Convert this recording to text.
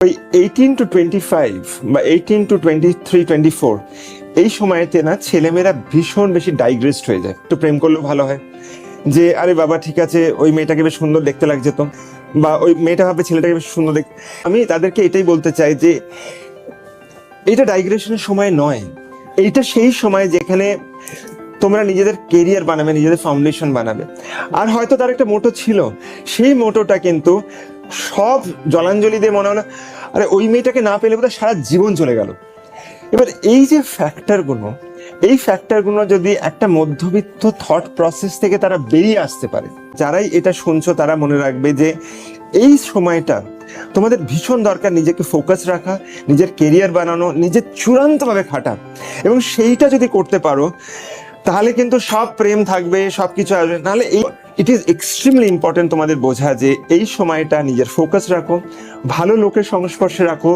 ওই 18 to 25 বা 18 to 23, 24 এই সময়তে না ছেলেমেয়েরা ভীষণ বেশি ডাইগ্রেসড হয়ে যায়। একটু প্রেম করলেও ভালো হয় যে আরে বাবা ঠিক আছে ওই মেয়েটাকে বেশ সুন্দর দেখতে লাগছে, তো বা ওই মেয়েটা ভাবে ছেলেটাকে বেশ সুন্দর দেখতে। আমি তাদেরকে এটাই বলতে চাই যে এটা ডাইগ্রেশনের সময় নয়, এইটা সেই সময় যেখানে তোমরা নিজেদের কেরিয়ার বানাবে, নিজেদের ফাউন্ডেশন বানাবে। আর হয়তো তার একটা মোটো ছিল, সেই মোটোটা কিন্তু সব জলাঞ্জলি দিয়ে মনে হলো আরে ওই মেয়েটাকে না পেলে বোধহয় সারা জীবন চলে গেল। এবার এই যে ফ্যাক্টরগুলো, এই ফ্যাক্টরগুলো যদি একটা মধ্যবিত্ত থট প্রসেস থেকে তারা বেরিয়ে আসতে পারে, যারাই এটা শুনছো তারা মনে রাখবে যে এই সময়টা তোমাদের ভীষণ দরকার নিজেকে ফোকাস রাখা, নিজের কেরিয়ার বানানো, নিজের চূড়ান্তভাবে খাটা। এবং সেইটা যদি করতে পারো তাহলে কিন্তু সব প্রেম থাকবে, সব কিছু আসবে। নাহলে এই ইট ইজ এক্সট্রিমলি ইম্পর্টেন্ট তোমাদের বোঝা যে এই সময়টা নিজের ফোকাস রাখো, ভালো লোকের সংস্পর্শে রাখো।